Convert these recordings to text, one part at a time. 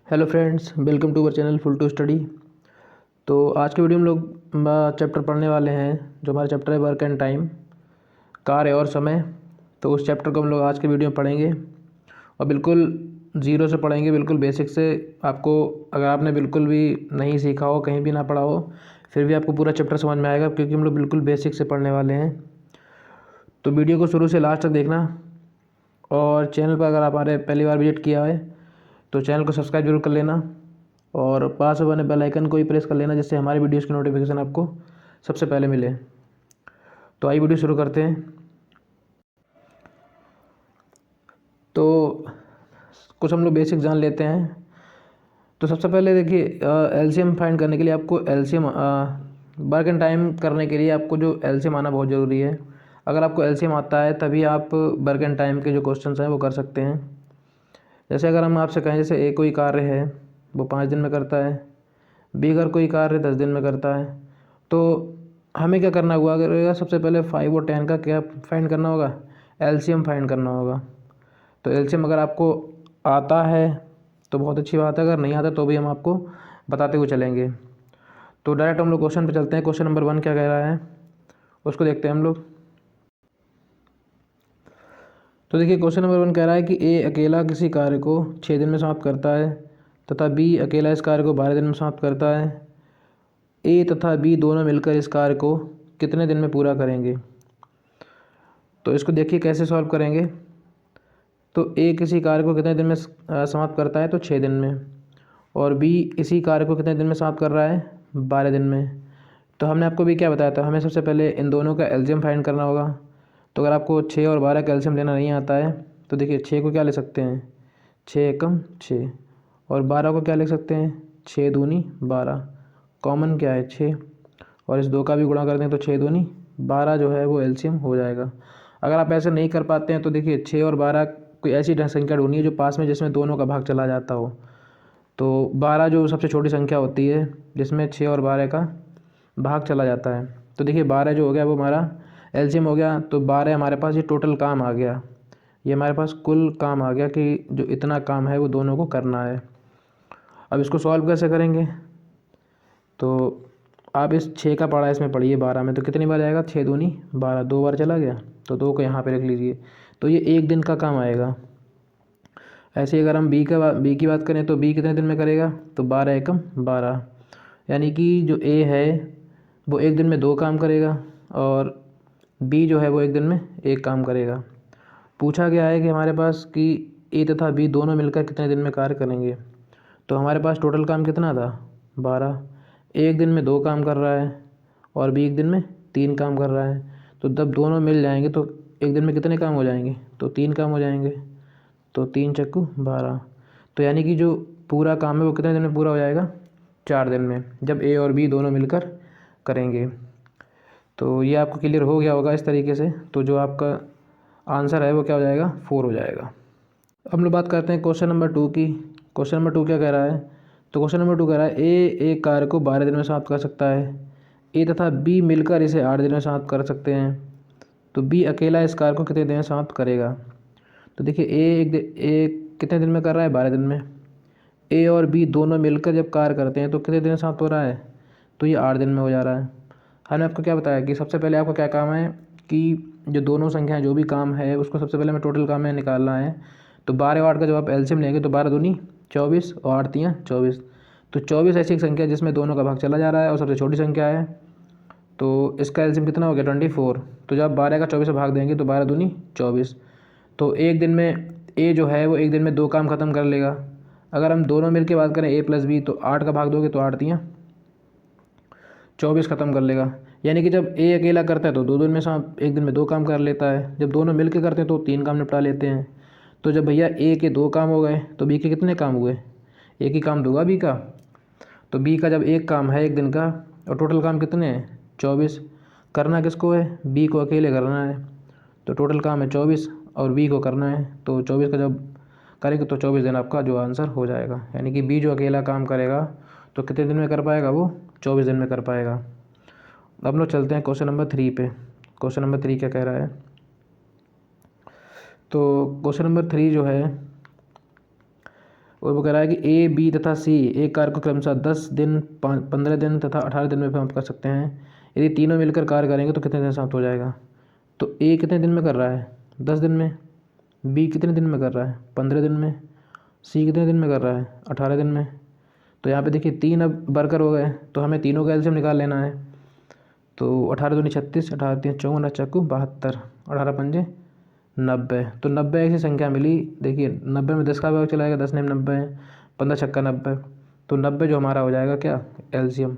Hello friends, welcome to our channel full to study. तो आज के वीडियो में हम लोग चैप्टर पढ़ने वाले हैं। जो हमारा चैप्टर है वर्क एंड टाइम, कार्य और समय। तो उस चैप्टर को हम लोग आज के वीडियो में पढ़ेंगे और बिल्कुल ज़ीरो से पढ़ेंगे, बिल्कुल बेसिक से। आपको अगर आपने बिल्कुल भी नहीं सीखा हो, कहीं भी ना पढ़ा हो, फिर भी आपको पूरा चैप्टर समझ में आएगा, क्योंकि हम लोग बिल्कुल बेसिक से पढ़ने वाले हैं। तो वीडियो को शुरू से लास्ट तक देखना, और चैनल पर अगर आप हमारे पहली बार विजिट किया है तो चैनल को सब्सक्राइब जरूर कर लेना, और पास में बने बेल आइकन को भी प्रेस कर लेना, जिससे हमारी वीडियोज़ की नोटिफिकेशन आपको सबसे पहले मिले। तो आइए वीडियो शुरू करते हैं। तो कुछ हम लोग बेसिक जान लेते हैं। तो सबसे पहले देखिए, एलसीएम फाइंड करने के लिए आपको वर्क एंड टाइम करने के लिए आपको जो एलसीएम आना बहुत ज़रूरी है। अगर आपको एलसीएम आता है तभी आप वर्क एंड टाइम के जो क्वेश्चन हैं वो कर सकते हैं। जैसे अगर हम आपसे कहें, जैसे ए कोई कार्य है वो 5 दिन में करता है, बी अगर कोई कार्य 10 दिन में करता है, तो हमें क्या करना हुआ करेगा, सबसे पहले 5 और 10 का क्या फाइंड करना होगा, एलसीएम फाइंड करना होगा। तो एलसीएम अगर आपको आता है तो बहुत अच्छी बात है, अगर नहीं आता तो भी हम आपको बताते हुए चलेंगे। तो डायरेक्ट हम लोग क्वेश्चन पे चलते हैं। क्वेश्चन नंबर 1 क्या कह रहा है उसको देखते हैं हम लोग। तो देखिए, क्वेश्चन नंबर 1 कह रहा है कि ए अकेला किसी कार्य को 6 दिन में समाप्त करता है तथा बी अकेला इस कार्य को 12 दिन में समाप्त करता है। ए तथा बी दोनों मिलकर इस कार्य को कितने दिन में पूरा करेंगे। तो इसको देखिए कैसे सॉल्व करेंगे। तो ए किसी कार्य को कितने दिन में समाप्त करता है, तो 6 दिन में, और बी इसी कार्य को कितने दिन में समाप्त कर रहा है, 12 दिन में। तो हमने आपको भी क्या बताया था, हमें सबसे पहले इन दोनों का एलसीएम फाइंड करना होगा। तो अगर आपको 6 और 12 का एलसीएम लेना नहीं आता है तो देखिए 6 को क्या ले सकते हैं, 6 एकम 6, और 12 को क्या लिख सकते हैं, 6 दूनी 12। कॉमन क्या है, 6, और इस 2 का भी गुणा कर दें तो 6 दूनी 12 जो है वो एलसीएम हो जाएगा। अगर आप ऐसे नहीं कर पाते हैं तो देखिए 6 और 12 कोई ऐसी संख्या ढूंढनी है जो पास में, जिसमें दोनों का भाग चला जाता हो। तो 12 जो सबसे छोटी संख्या होती है जिसमें 6 और 12 का भाग चला जाता है। तो देखिए 12 जो हो गया वो हमारा एलसीएम हो गया। तो 12 हमारे पास ये टोटल काम आ गया, ये हमारे पास कुल काम आ गया कि जो इतना काम है वो दोनों को करना है। अब इसको सॉल्व कैसे करेंगे, तो आप इस 6 का पढ़ा इसमें पढ़िए 12 में, तो कितनी बार जाएगा, 6 दूनी 12, 2 बार चला गया, तो 2 को यहाँ पे रख लीजिए। तो ये 1 दिन का काम आएगा। ऐसे ही अगर हम बी की बात करें तो बी कितने दिन में करेगा, तो 12 एकम 12, यानी कि जो ए है वो 1 दिन में 2 काम करेगा, और बी जो है वो 1 दिन में 1 काम करेगा। पूछा गया है कि हमारे पास कि ए तथा बी दोनों मिलकर कितने दिन में कार्य करेंगे। तो हमारे पास टोटल काम कितना था, 12। 1 दिन में 2 काम कर रहा है और बी 1 दिन में 3 काम कर रहा है। तो जब दोनों मिल जाएंगे तो 1 दिन में कितने काम हो जाएंगे, तो 3 काम हो जाएंगे। तो 3 चक्कू 12, तो यानी कि जो पूरा काम है वो कितने दिन में पूरा हो जाएगा, 4 दिन में, जब ए और बी दोनों मिलकर करेंगे। तो ये आपको क्लियर हो गया होगा इस तरीके से। तो जो आपका आंसर है वो क्या हो जाएगा, 4 हो जाएगा। अब लोग बात करते हैं क्वेश्चन नंबर 2 की। क्वेश्चन नंबर 2 क्या कह रहा है, तो क्वेश्चन नंबर 2 कह रहा है ए एक कार्य को 12 दिन में समाप्त कर सकता है, ए तथा बी मिलकर इसे 8 दिन में समाप्त कर सकते हैं। तो बी अकेला इस कार्य को कितने दिन में समाप्त करेगा। तो देखिए ए कितने दिन में कर रहा है, 12 दिन में। ए और बी दोनों मिलकर जब कार्य करते हैं तो कितने दिन में समाप्त हो रहा है, तो ये 8 दिन में हो जा रहा है। हमने आपको क्या बताया कि सबसे पहले आपका क्या काम है कि जो दोनों संख्याएं जो भी काम है उसको सबसे पहले हमें टोटल काम में निकालना है। तो 12 और 8 का जब आप एलसीएम लेंगे तो 12 दूनी 24 और 8 तियाँ 24। तो 24 ऐसी एक संख्या जिसमें दोनों का भाग चला जा रहा है और सबसे छोटी संख्या है, तो इसका एलसीएम कितना हो गया, 24। तो जब आप 12 का 24 से भाग देंगे तो 12 दूनी 24। तो 1 दिन में ए जो है वो 1 दिन में 2 काम ख़त्म कर लेगा। अगर हम दोनों मिल के बात करें ए प्लस बी, तो 8 का भाग दोगे तो 8 तियाँ 24 ख़त्म कर लेगा। यानी कि जब ए अकेला करता है तो 2 दिन में 1 दिन में 2 काम कर लेता है, जब दोनों मिल के करते हैं तो 3 काम निपटा लेते हैं। तो जब भैया ए के 2 काम हो गए तो बी के कितने काम हुए, एक ही काम होगा बी का। तो बी का जब 1 काम है 1 दिन का, और टोटल काम कितने हैं, 24। करना किसको है, बी को अकेले करना है। तो टोटल काम है 24 और बी को करना है। तो 24 का जब करेंगे तो 24 दिन आपका जो आंसर हो जाएगा। यानी कि बी जो अकेला काम करेगा तो कितने दिन में कर पाएगा, वो 24 दिन में कर पाएगा। अब लोग चलते हैं क्वेश्चन नंबर 3 पे। क्वेश्चन नंबर 3 क्या कह रहा है, तो क्वेश्चन नंबर 3 जो है और वो कह रहा है कि ए, बी तथा सी एक कार्य को क्रमशः 10 दिन, 15 दिन तथा 18 दिन में समाप्त कर सकते हैं। यदि तीनों मिलकर कार्य करेंगे तो कितने दिन समाप्त हो जाएगा? तो ए कितने दिन में कर रहा है? 10 दिन में। बी कितने दिन में कर रहा है? 15 दिन में। सी कितने दिन में कर रहा है? 18 दिन में। तो यहाँ पे देखिए 3 अब वर्कर हो गए, तो हमें तीनों का एलसीएम निकाल लेना है। तो 18 दूनी 36, 18 तीन 54, चक्कू 72, 18 पंजे 90। तो 90 ऐसी संख्या मिली। देखिए 90 में 10 का भाग चलाएगा, 10 ने 90 है, 15 छक्का 90। तो 90 जो हमारा हो जाएगा क्या? एलसीएम।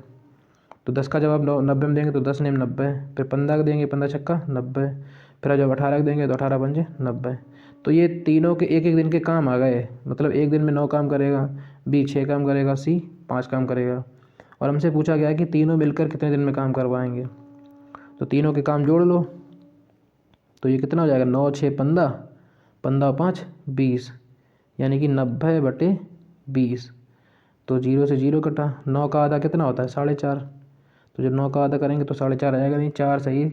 तो 10 का जवाब 90 में देंगे तो 10 ने 90, फिर 15 का देंगे, 15 छक्का 90, फिर जब 18 का देंगे तो 18 पंजे 90। तो ये तीनों के एक एक दिन के काम आ गए, मतलब एक दिन में 9 काम करेगा, बी 6 काम करेगा, सी 5 काम करेगा। और हमसे पूछा गया है कि तीनों मिलकर कितने दिन में काम करवाएंगे। तो तीनों के काम जोड़ लो, तो ये कितना हो जाएगा? 9 6 15, 15 5 20, यानी कि 90/20। तो 0 से 0 कटा। 9 का आधा कितना होता है? 4.5। तो जब 9 का आधा करेंगे तो 4.5 आएगा, नहीं 4 सही।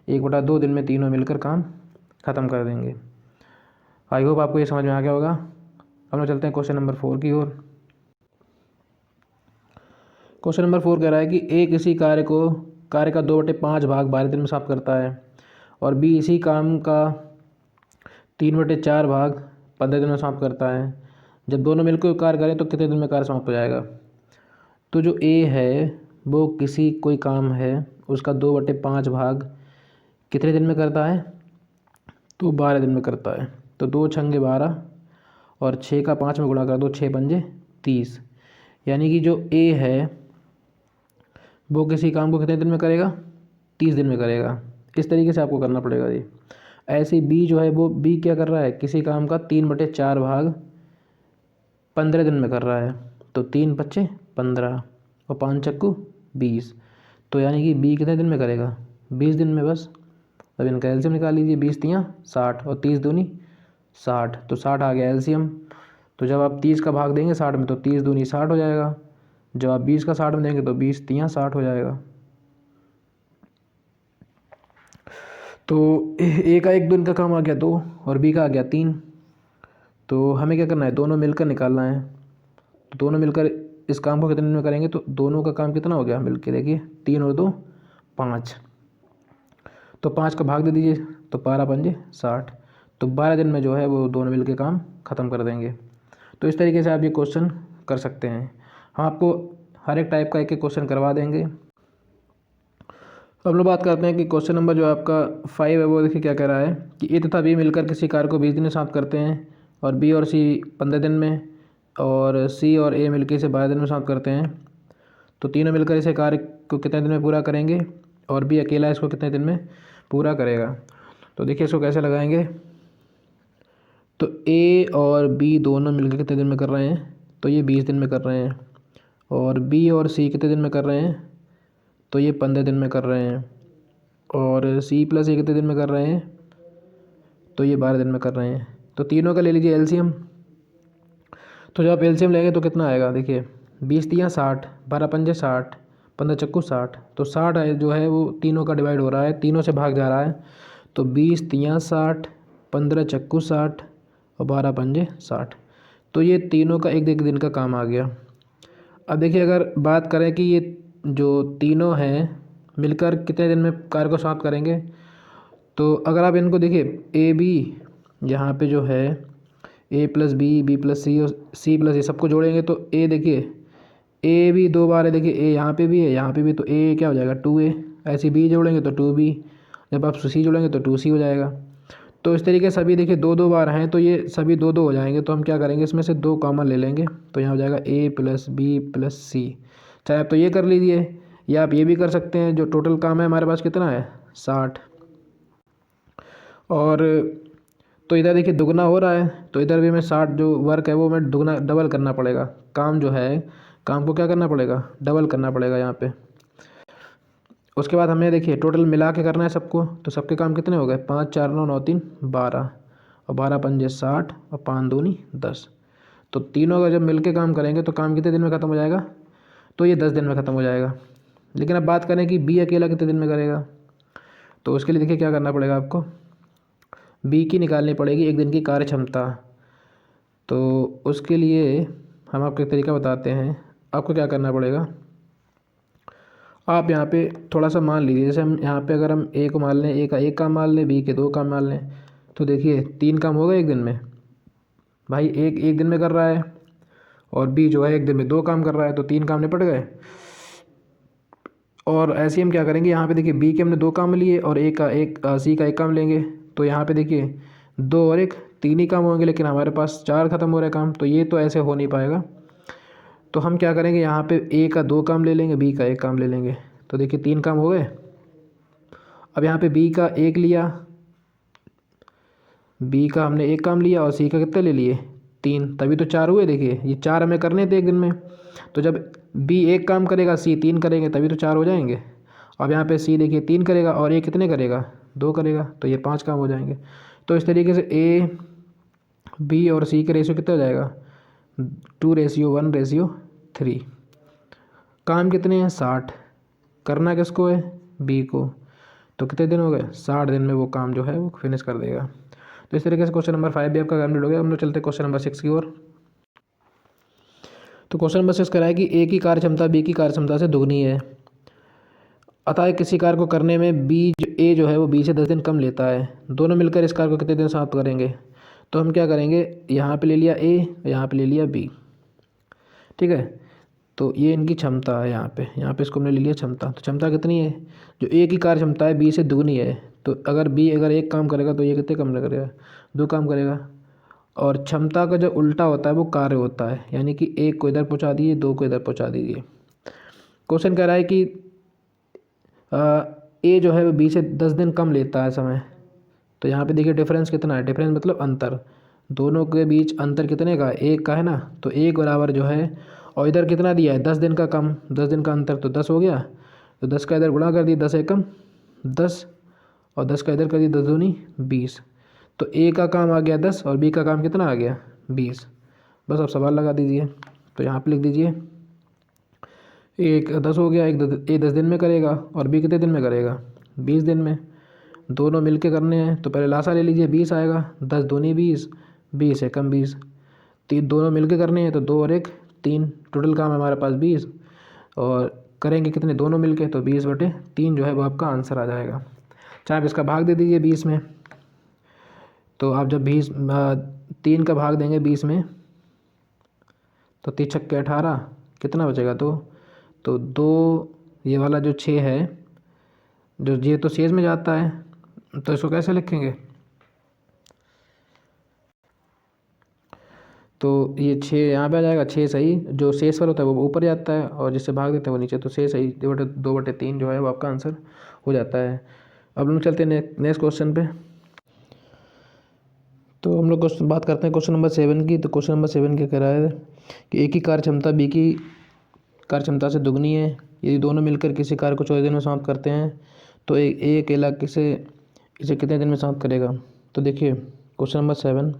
1/2 दिन में तीनों मिलकर काम ख़त्म कर देंगे। आई होप आपको ये समझ में आ गया होगा। हम लोग चलते हैं क्वेश्चन नंबर 4 की ओर। क्वेश्चन नंबर 4 कह रहा है कि ए किसी कार्य का 2/5 भाग 12 दिन में समाप्त करता है और बी इसी काम का 3/4 भाग 15 दिन में समाप्त करता है। जब दोनों मिलकर कार्य करें तो कितने दिन में कार्य समाप्त हो जाएगा? तो जो ए है वो किसी कोई काम है उसका 2/5 भाग कितने दिन में करता है? तो 12 दिन में करता है। तो 2 छंगे 12 और 6 का 5 में गुणा कर दो, 6 पंजे 30, यानी कि जो ए है वो किसी काम को कितने दिन में करेगा? 30 दिन में करेगा। इस तरीके से आपको करना पड़ेगा ये। ऐसे बी जो है वो बी क्या कर रहा है? किसी काम का 3/4 भाग 15 दिन में कर रहा है। तो 3 पच्चे 15 और 5 चक्कू 20। तो यानी कि बी कितने दिन में करेगा? 20 दिन में बस। अब इनका एलसीएम निकाल लीजिए। 20 तियाँ 60 और 30 दूनी 60, तो 60 आ गया एलसीएम। तो जब आप 30 का भाग देंगे 60 में तो 30 दूनी 60 हो जाएगा। जब आप 20 का 60 में देंगे तो 20 तियाँ 60 हो जाएगा। तो ए का 1 दिन का काम आ गया 2 और बी का आ गया 3। तो हमें क्या करना है? दोनों मिलकर निकालना है। तो दोनों मिलकर इस काम को कितने दिन में करेंगे? तो दोनों का काम कितना हो गया मिलके? देखिए 3 और 2 5। तो 5 का भाग दे दीजिए, तो 12 पंजे 60। तो 12 दिन में जो है वो दोनों मिलके काम ख़त्म कर देंगे। तो इस तरीके से आप ये क्वेश्चन कर सकते हैं। हम आपको हर एक टाइप का एक एक क्वेश्चन करवा देंगे। अब लोग बात करते हैं कि क्वेश्चन नंबर जो आपका 5 है वो देखिए क्या कह रहा है कि ए तथा बी मिलकर किसी कार्य को 20 दिन में समाप्त करते हैं और बी और सी 15 दिन में, और सी और ए मिलकर इसे 12 दिन में समाप्त करते हैं। तो तीनों मिलकर इसे कार्य को कितने दिन में पूरा करेंगे और बी अकेला इसको कितने दिन में पूरा करेगा? तो देखिए इसको कैसे लगाएंगे। तो ए और बी दोनों मिलकर कितने दिन में कर रहे हैं? तो ये 20 दिन में कर रहे हैं। और बी और सी कितने दिन में कर रहे हैं? तो ये 15 दिन में कर रहे हैं। और सी प्लस ए कितने दिन में कर रहे हैं? तो ये 12 दिन में कर रहे हैं। तो तीनों का ले लीजिए एलसीएम। तो जब आप एलसीएम लेंगे तो कितना आएगा? देखिए 20 तियाँ 60, 12 पंजे 60, 15 चक्कू 60। तो 60 है जो है वो तीनों का डिवाइड हो रहा है, तीनों से भाग जा रहा है। तो 20 तियाँ 60, 15 चक्कू 60 और 12 पंजे 60। तो ये तीनों का एक एक दिन का काम आ गया। अब देखिए अगर बात करें कि ये जो तीनों हैं मिलकर कितने दिन में कार्य को समाप्त करेंगे, तो अगर आप इनको देखिए ए बी यहाँ पे जो है ए प्लस बी, बी प्लस सी और सी प्लस ए सबको जोड़ेंगे तो ए देखिए ए भी 2 बार है। देखिए ए यहाँ पे भी है, यहाँ पे भी, तो ए क्या हो जाएगा 2a। ऐसे बी जोड़ेंगे तो 2b, जब आप सी जोड़ेंगे तो 2c हो जाएगा। तो इस तरीके से सभी देखिए 2 बार हैं तो ये सभी 2 हो जाएंगे। तो हम क्या करेंगे, इसमें से 2 कॉमन ले लेंगे। तो यहाँ हो जाएगा ए प्लस बी प्लस सी। चाहे आप तो ये कर लीजिए या आप ये भी कर सकते हैं। जो टोटल काम है हमारे पास कितना है? 60। और तो इधर देखिए दुगना हो रहा है, तो इधर भी मैं 60 जो वर्क है वो मैं दुगना डबल करना पड़ेगा। काम जो है काम को क्या करना पड़ेगा? डबल करना पड़ेगा यहाँ पे। उसके बाद हमें देखिए टोटल मिला के करना है सबको। तो सबके काम कितने हो गए? 5 4 9 9 3 12 और 12 पंजे 60 और 5 दूनी 10। तो तीनों का जब मिल के काम करेंगे तो काम कितने दिन में ख़त्म हो जाएगा? तो ये 10 दिन में ख़त्म हो जाएगा। लेकिन अब बात करें कि बी अकेला कितने दिन में करेगा, तो उसके लिए देखिए क्या करना पड़ेगा आपको। बी की निकालनी पड़ेगी एक दिन की कार्य क्षमता। तो उसके लिए हम आपको एक तरीका बताते हैं। आपको क्या करना पड़ेगा, आप यहाँ पे थोड़ा सा मान लीजिए। जैसे हम यहाँ पे अगर हम ए को मान लें, ए का एक काम मान लें, बी के दो काम मान लें, तो देखिए 3 काम हो गए एक दिन में। भाई एक दिन में कर रहा है और बी जो है एक दिन में 2 काम कर रहा है, तो 3 काम निपट गए। और ऐसे ही हम क्या करेंगे, यहाँ पे देखिए बी के हमने 2 काम लिए और सी का एक काम लेंगे। तो यहाँ पे देखिए 2 और 1 3 ही काम होंगे, लेकिन हमारे पास 4 खत्म हो रहे काम, तो ये तो ऐसे हो नहीं पाएगा। तो हम क्या करेंगे, यहाँ पे ए का 2 काम ले लेंगे, बी का 1 काम ले लेंगे। तो देखिए 3 काम हो गए। अब यहाँ पे बी का 1 लिया, बी का हमने 1 काम लिया और सी का कितने ले लिए 3, तभी तो 4 हुए। देखिए ये 4 हमें करने थे एक दिन में, तो जब बी 1 काम करेगा, सी 3 करेंगे, तभी तो 4 हो जाएंगे। अब यहाँ पे सी देखिए 3 करेगा और ए कितने करेगा 2 करेगा, तो ये 5 काम हो जाएंगे। तो इस तरीके से ए बी और सी का रेशियो कितना हो जाएगा 2:1:3। काम कितने हैं 60, करना किसको है बी को। तो कितने दिन हो गए 60 दिन में वो काम जो है वो फिनिश कर देगा। तो इस तरीके से क्वेश्चन नंबर 5 भी आपका कंप्लीट हो गया। हम लोग चलते हैं क्वेश्चन नंबर 6 की ओर। तो क्वेश्चन नंबर 6 कह रहा है कि ए की कार्य क्षमता बी की कार्य क्षमता से दुगनी है, अतः किसी कार्य को करने में ए जो है वो बी से 10 दिन कम लेता है। दोनों मिलकर इस कार्य को कितने दिन समाप्त करेंगे। तो हम क्या करेंगे, यहाँ पे ले लिया ए, यहाँ पे ले लिया बी, ठीक है। तो ये इनकी क्षमता है, यहाँ पे इसको हमने ले लिया क्षमता। तो क्षमता कितनी है, जो ए की कार्य क्षमता है बी से दुगनी है। तो अगर बी अगर 1 काम करेगा तो ये कितने कम करेगा 2 काम करेगा। और क्षमता का जो उल्टा होता है वो कार्य होता है, यानी कि 1 को इधर पहुँचा दीजिए, 2 को इधर पहुँचा दीजिए। क्वेश्चन कह रहा है कि ए जो है वो बी से 10 दिन कम लेता है समय। तो यहाँ पे देखिए डिफरेंस कितना है, डिफरेंस मतलब अंतर, दोनों के बीच अंतर कितने का 1 का है ना। तो 1 बराबर जो है, और इधर कितना दिया है 10 दिन का कम, 10 दिन का अंतर, तो 10 हो गया। तो 10 का इधर गुणा कर दिया, 10 एकम 10, और 10 का इधर कर दिया 10 दूनी 20। तो ए का काम आ गया 10 और बी का काम कितना आ गया 20। बस अब सवाल लगा दीजिए। तो यहाँ पे लिख दीजिए एक 10 हो गया, ए 10 दिन में करेगा और बी कितने दिन में करेगा 20 दिन में। दोनों मिल के करने हैं, तो पहले लासा ले लीजिए, 20 आएगा, 10 दूनी 20, 20 एकम 20। तीन दोनों मिल के करने हैं, तो 2 और 1 3, टोटल काम है हमारे पास 20, और करेंगे कितने दोनों मिल के, तो 20/3 जो है वो आपका आंसर आ जाएगा। चाहे आप इसका भाग दे दीजिए 20 में। तो आप जब 3 का भाग देंगे 20 में, तो 3 छक्के 18, कितना बचेगा तो 2, ये वाला जो 6 है, जो ये तो शेष में जाता है, तो इसको कैसे लिखेंगे। तो ये 6 यहाँ पे आ जाएगा, 6 सही, जो शेष वाला होता है वो ऊपर जाता है और जिससे भाग देते हैं वो नीचे, तो 6 सही 2/3 जो है वो आपका आंसर हो जाता है। अब हम चलते हैं नेक्स्ट क्वेश्चन पे। तो हम लोग क्वेश्चन बात करते हैं क्वेश्चन नंबर 7 की। तो क्वेश्चन नंबर 7 क्या कह रहा है कि ए की कार्य क्षमता बी की कार्य क्षमता से दुगनी है, यदि दोनों मिलकर किसी कार्य को 14 दिन में समाप्त करते हैं तो ए अकेला इसे कितने दिन में समाप्त करेगा। तो देखिए क्वेश्चन नंबर 7,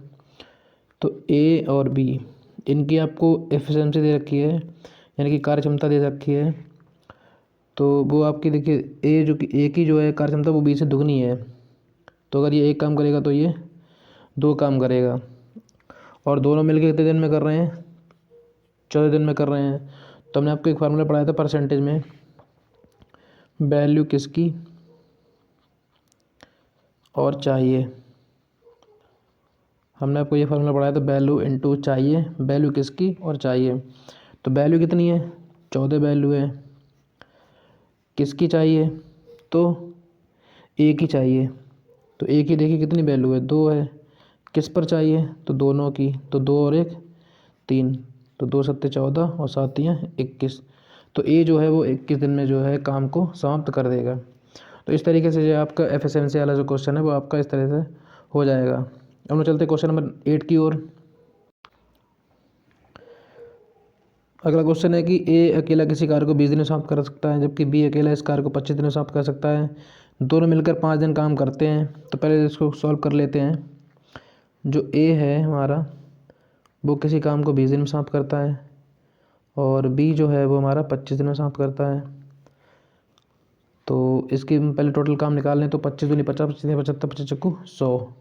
तो ए और बी इनकी आपको एफिशिएंसी दे रखी है, यानी कि कार्य क्षमता दे रखी है। तो वो आपकी देखिए ए की जो है कार्य क्षमता वो बी से दुगनी है। तो अगर ये 1 काम करेगा तो ये 2 काम करेगा, और दोनों मिलकर कितने दिन में कर रहे हैं 14 दिन में कर रहे हैं। तो हमने आपको एक फार्मूला पढ़ाया था परसेंटेज में, वैल्यू किसकी और चाहिए। हमने आपको ये फार्मूला पढ़ाया था वैल्यू इनटू चाहिए, वैल्यू किसकी और चाहिए। तो वैल्यू कितनी है 14 वैल्यू है, किसकी चाहिए तो ए की चाहिए। तो ए की देखिए कितनी वैल्यू है 2 है, किस पर चाहिए तो दोनों की, तो 2 और 1 3, तो 2 7 14 और 7 21। तो ए जो है वो 21 दिन में जो है काम को समाप्त कर देगा। तो इस तरीके से जो आपका एफिशिएंसी वाला जो क्वेश्चन है वो आपका इस तरह से हो जाएगा। अब हम चलते क्वेश्चन नंबर 8 की ओर। अगला क्वेश्चन है कि ए अकेला किसी कार्य को 20 दिन में समाप्त कर सकता है, जबकि बी अकेला इस कार्य को 25 दिन में समाप्त कर सकता है। दोनों मिलकर 5 दिन काम करते हैं। तो पहले इसको सॉल्व कर लेते हैं। जो ए है हमारा वो किसी काम को 20 दिन में समाप्त करता है, और बी जो है वो हमारा 25 दिन में समाप्त करता है। तो इसकी पहले टोटल काम निकाल लें, तो 25 दूनी 50, 25 75, 25 चक्कू 100,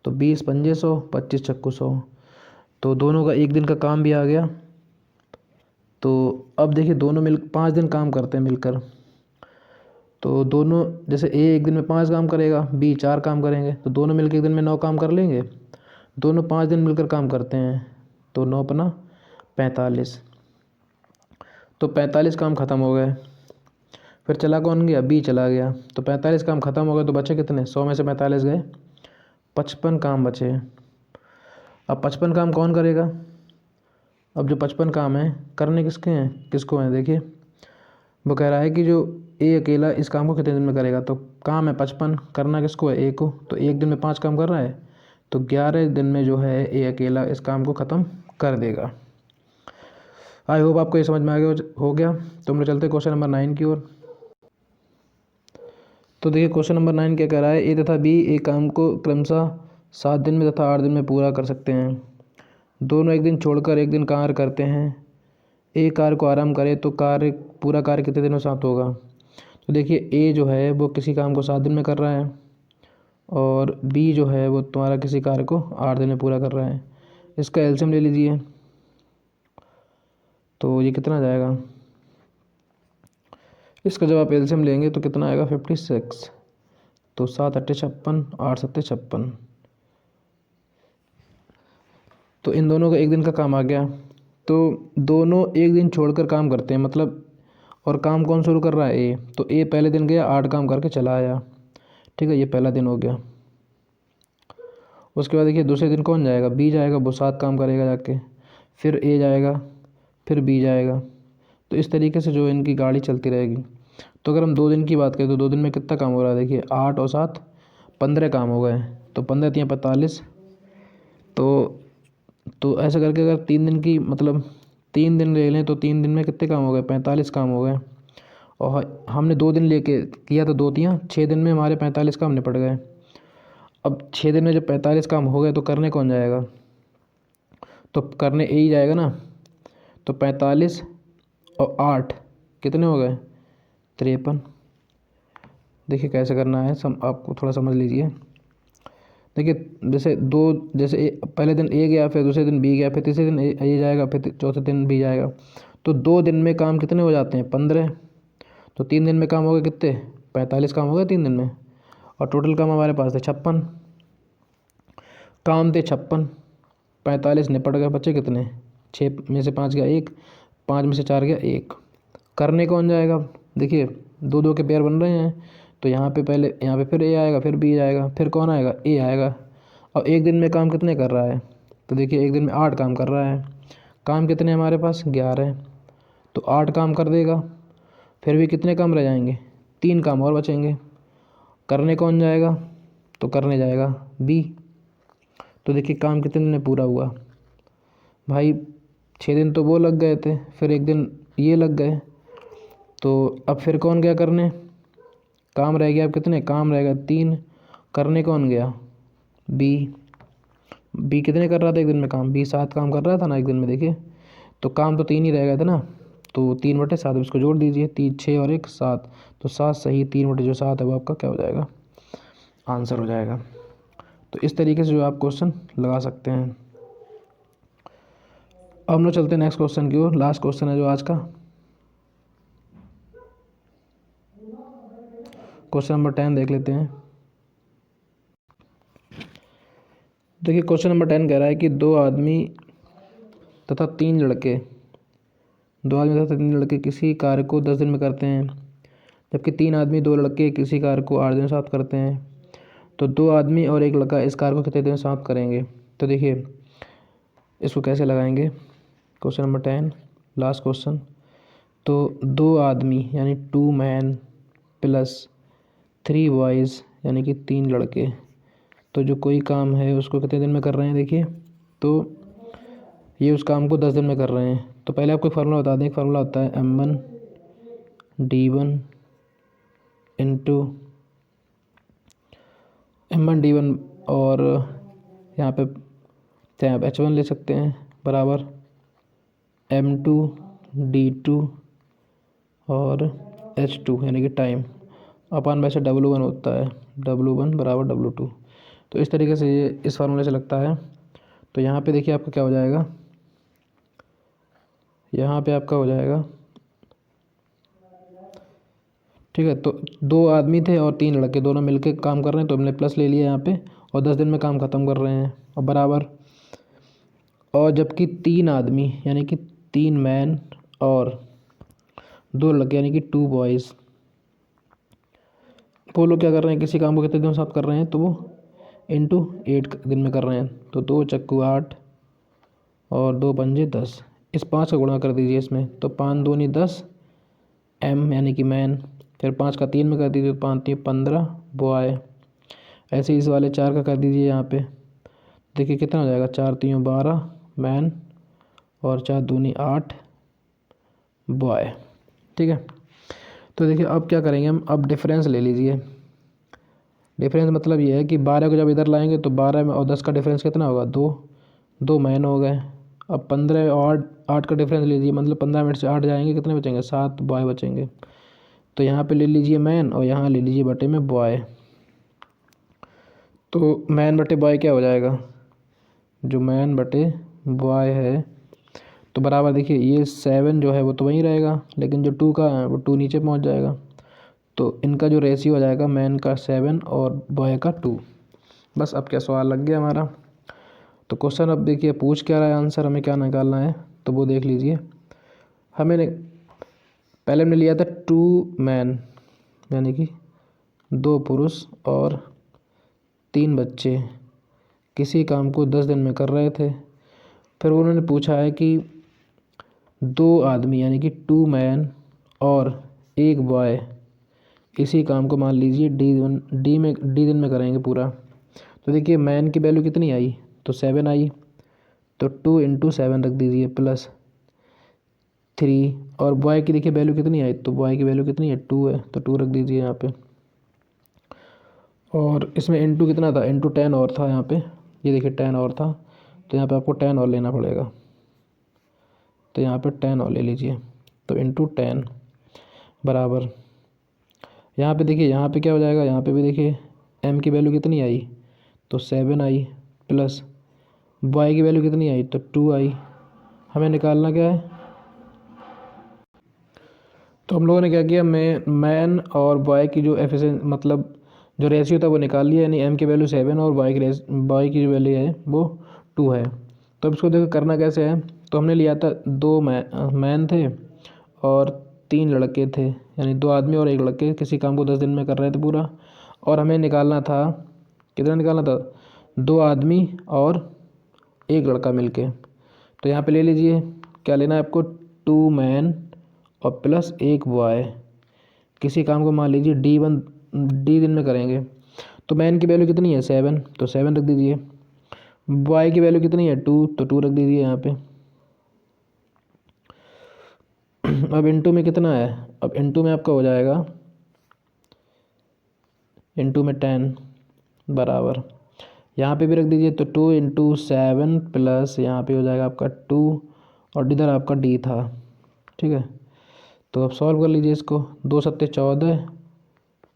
तो 20 पंजे 100, 25 चक्कू 100। तो दोनों का एक दिन का काम भी आ गया। तो अब देखिए दोनों 5 दिन काम करते हैं मिलकर। तो दोनों जैसे ए एक दिन में 5 काम करेगा, बी 4 काम करेंगे, तो दोनों मिलकर एक दिन में 9 काम कर लेंगे। दोनों 5 दिन मिलकर काम करते हैं, तो 9 अपना 45। तो 45 काम ख़त्म हो गए। फिर चला कौन गया? बी चला गया। तो 45 काम ख़त्म हो गए, तो बचे कितने? 100 में से 45 गए, 55 काम बचे। अब 55 काम कौन करेगा? अब जो 55 काम है करने किसके हैं, किसको हैं? देखिए वो कह रहा है कि जो ए अकेला इस काम को कितने दिन में करेगा। तो काम है 55, करना किसको है? ए को। तो एक दिन में 5 काम कर रहा है, तो 11 दिन में जो है ए अकेला इस काम को ख़त्म कर देगा। आई होप आपको ये समझ में आ गया हो गया। तो हम लोग चलते हैं क्वेश्चन नंबर 9 की ओर। तो देखिए क्वेश्चन नंबर 9 क्या कह रहा है? ए तथा बी एक काम को क्रमशः 7 दिन में तथा 8 दिन में पूरा कर सकते हैं। दोनों एक दिन छोड़कर एक दिन कार्य करते हैं। ए कार्य को आराम करे तो पूरा कार्य कितने दिनों साथ होगा? तो देखिए ए जो है वो किसी काम को 7 दिन में कर रहा है, और बी जो है वो तुम्हारा किसी कार्य को 8 दिन में पूरा कर रहा है। इसका एलसीएम ले लीजिए, तो ये कितना जाएगा? इसका जब आप एलसीएम लेंगे तो कितना आएगा? 56। तो 7 अट्ठे 56, 8 सत्ते 56। तो इन दोनों का एक दिन का काम आ गया। तो दोनों एक दिन छोड़कर काम करते हैं, मतलब और काम कौन शुरू कर रहा है? ए। तो ए पहले दिन गया 8 काम करके चला आया, ठीक है, ये पहला दिन हो गया। उसके बाद देखिए दूसरे दिन कौन जाएगा? बी जाएगा, वो 7 काम करेगा जाके, फिर ए जाएगा, फिर बी जाएगा। तो इस तरीके से जो इनकी गाड़ी चलती रहेगी। तो अगर हम 2 दिन की बात करें तो 2 दिन में कितना काम हो रहा है? देखिए 8 और 7 15 काम हो गए, तो 15 तियाँ 45। तो ऐसा करके अगर 3 दिन की मतलब 3 दिन ले लें तो 3 दिन में कितने काम हो गए? 45 काम हो गए। और हमने 2 दिन लेके किया तो 2 तियाँ 6 दिन में हमारे 45 काम निपट गए। अब 6 दिन में जब 45 काम हो गए तो करने कौन जाएगा? तो करने ए ही जाएगा ना। तो 45 और 8 कितने हो गए? 53। देखिए कैसे करना है, आपको थोड़ा समझ लीजिए। देखिए जैसे पहले दिन ए गया, फिर दूसरे दिन बी गया, फिर तीसरे दिन ए जाएगा, फिर चौथे दिन बी जाएगा। तो 2 दिन में काम कितने हो जाते हैं? 15। तो 3 दिन में काम हो गए कितने? 45 काम हो गए 3 दिन में। और टोटल काम हमारे पास थे 56 काम थे 56। 45 निपट गए, बचे कितने? 6 में से 5 गया 1, 5 में से 4 गया 1। करने कौन जाएगा? देखिए 2-2 के पेयर बन रहे हैं, तो यहाँ पे फिर ए आएगा, फिर बी आएगा, फिर कौन आएगा? ए आएगा। और एक दिन में काम कितने कर रहा है? तो देखिए एक दिन में 8 काम कर रहा है। काम कितने हमारे पास? 11। तो 8 काम कर देगा, फिर भी कितने काम रह जाएंगे? 3 काम और बचेंगे। करने कौन जाएगा? तो करने जाएगा बी। तो देखिए काम कितने दिन में पूरा हुआ? भाई 6 दिन तो वो लग गए थे, फिर एक दिन ये लग गए। तो अब फिर कौन गया करने? काम रह गया अब कितने? काम रह गया 3। करने कौन गया? बी। बी कितने कर रहा था एक दिन में काम? बी 7 काम कर रहा था ना एक दिन में। देखिए तो काम तो 3 ही रह गए थे ना, तो 3/7 इसको जोड़ दीजिए, 3 6 और 1 7। तो 7 सही, 3/7 है वो आपका क्या हो जाएगा? आंसर हो जाएगा। तो इस तरीके से जो आप क्वेश्चन लगा सकते हैं। अब हम लोग चलते हैं नेक्स्ट क्वेश्चन की ओर। लास्ट क्वेश्चन है जो आज का, क्वेश्चन नंबर 10 देख लेते हैं। देखिए क्वेश्चन नंबर 10 कह रहा है कि 2 आदमी तथा 3 लड़के किसी कार्य को 10 दिन में करते हैं, जबकि 3 आदमी 2 लड़के किसी कार्य को 8 दिन में समाप्त करते हैं। तो 2 आदमी और 1 लड़का इस कार्य को कितने दिन में समाप्त करेंगे? तो देखिए इसको कैसे लगाएंगे। Question number 10 last question. तो 2 आदमी यानी 2 मैन प्लस 3 बॉयज़ यानी कि 3 लड़के, तो जो कोई काम है उसको कितने दिन में कर रहे हैं? देखिए तो ये उस काम को 10 दिन में कर रहे हैं। तो पहले आपको फार्मूला बता दें। एक फार्मूला होता है M1D1 इंटू M1D1, और यहाँ पे चाहे आप H1 ले सकते हैं, बराबर M2D2 और H2 यानी कि टाइम, अपन वैसे W1 होता है, W1 बराबर W2। तो इस तरीके से ये इस फार्मूले से लगता है। तो यहाँ पे देखिए आपका क्या हो जाएगा, यहाँ पे आपका हो जाएगा, ठीक है। तो 2 आदमी थे और 3 लड़के दोनों मिलके काम कर रहे हैं, तो हमने प्लस ले लिया यहाँ पे, और 10 दिन में काम ख़त्म कर रहे हैं, और बराबर। और जबकि 3 आदमी यानी कि 3 मैन और 2 लड़के यानी कि 2 बॉयज़, वो लोग क्या कर रहे हैं, किसी काम को कितने दिन में समाप्त कर रहे हैं, तो वो इंटू 8 दिन में कर रहे हैं। तो 2 चक्कू 8 और 2 पंजे 10, इस 5 का गुणा कर दीजिए इसमें, तो 5 दूनी 10 एम यानी कि मैन, फिर 5 का 3 में कर दीजिए, 5 3 15 बॉय। ऐसे ही इस वाले 4 का कर दीजिए यहाँ पे, देखिए कितना हो जाएगा, 4 3 12 मैन और 4 दूनी 8 बॉय, ठीक है। तो देखिए अब क्या करेंगे हम, अब डिफरेंस ले लीजिए। डिफरेंस मतलब ये है कि 12 को जब इधर लाएंगे तो 12 में और 10 का डिफरेंस कितना होगा, 2, 2 मैन हो गए। अब 15 और 8 का डिफरेंस लीजिए, मतलब 15 मिनट से 8 जाएंगे, कितने बचेंगे, 7 बॉय बचेंगे। तो यहाँ पे ले लीजिए मैन और यहाँ ले लीजिए बटे में बॉय। तो मैन बटे बॉय क्या हो जाएगा, जो मैन बटे बॉय है, तो बराबर देखिए ये 7 जो है वो तो वहीं रहेगा, लेकिन जो 2 का है वो 2 नीचे पहुँच जाएगा। तो इनका जो रेशियो हो जाएगा, मैन का 7 और बॉय का 2। बस अब क्या सवाल लग गया हमारा। तो क्वेश्चन अब देखिए पूछ क्या रहा है, आंसर हमें क्या निकालना है, तो वो देख लीजिए। पहले हमने लिया था 2 मैन यानी कि 2 पुरुष और 3 बच्चे किसी काम को 10 दिन में कर रहे थे। फिर उन्होंने पूछा है कि 2 आदमी यानी कि 2 मैन और 1 बॉय इसी काम को मान लीजिए डी दिन में करेंगे पूरा। तो देखिए मैन की वैल्यू कितनी आई, तो 7 आई, तो 2 इंटू 7 रख दीजिए प्लस 3, और बॉय की देखिए वैल्यू कितनी आई, तो बॉय की वैल्यू कितनी है, 2 है, तो 2 रख दीजिए यहाँ पे। और इसमें इंटू कितना था, इंटू 10 और था यहाँ पे, ये देखिए 10 और था, तो यहाँ पे आपको 10 और लेना पड़ेगा, तो यहाँ पे 10 और ले लीजिए, तो इंटू 10 बराबर, यहाँ पे देखिए यहाँ पे क्या हो जाएगा, यहाँ पे भी देखिए m की वैल्यू कितनी आई, तो 7 आई, प्लस y की वैल्यू कितनी आई, तो 2 आई। हमें निकालना क्या है, तो हम लोगों ने क्या किया, मैन और बॉय की जो एफिशिएंसी मतलब जो रेशियो था वो निकाल लिया, यानी m की वैल्यू 7 और बॉय की जो वैल्यू है वो 2 है। तो अब इसको देखो करना कैसे है, तो हमने लिया था 2 मैन थे और 3 लड़के थे, यानी 2 आदमी और 1 लड़के किसी काम को 10 दिन में कर रहे थे पूरा। और हमें निकालना था, कितना निकालना था, 2 आदमी और 1 लड़का मिलके। तो यहाँ पे ले लीजिए क्या लेना है आपको, 2 मैन और प्लस 1 बॉय किसी काम को मान लीजिए डी दिन में करेंगे। तो मैन की वैल्यू कितनी है, 7, तो 7 रख दीजिए। बॉय की वैल्यू कितनी है, 2, तो 2 रख दीजिए यहाँ पे। अब इंटू में कितना है, अब इंटू में आपका हो जाएगा, इंटू में 10 बराबर, यहाँ पे भी रख दीजिए, तो 2 इंटू 7 प्लस यहाँ पे हो जाएगा आपका 2 और इधर आपका डी था, ठीक है। तो अब सॉल्व कर लीजिए इसको, 2 सत्ते 14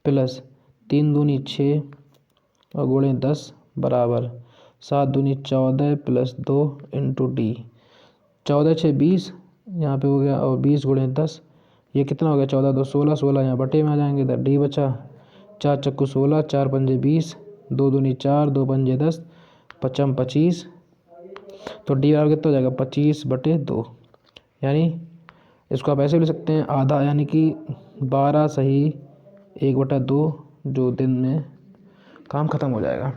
प्लस 3 दूनी 6 और गुणे 10 बराबर 7 दूनी 14 प्लस 2 इंटू डी, 14 6 20 यहाँ पे हो गया, और 20 गुणे 10 ये कितना हो गया, 14 2 16, 16 यहाँ बटे में आ जाएंगे, इधर डी बचा, 4 चक्कू 16, 4 पंजे 20, 2 दूनी 4, 2 पंजे 10, 5 25, तो डी बराबर कितना हो जाएगा, 25 बटे 2, यानी इसको आप ऐसे भी लिख सकते हैं आधा, यानी कि 12 सही 1/2 जो दिन में काम ख़त्म हो जाएगा।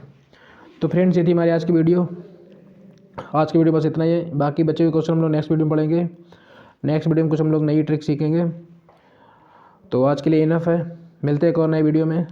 तो फ्रेंड्स ये थी हमारी आज की वीडियो। आज की वीडियो बस इतना ही है, बाकी बचे हुए क्वेश्चन हम लोग नेक्स्ट वीडियो में पढ़ेंगे। नेक्स्ट वीडियो में कुछ हम लोग नई ट्रिक सीखेंगे। तो आज के लिए इनफ है, मिलते हैं एक और नई वीडियो में।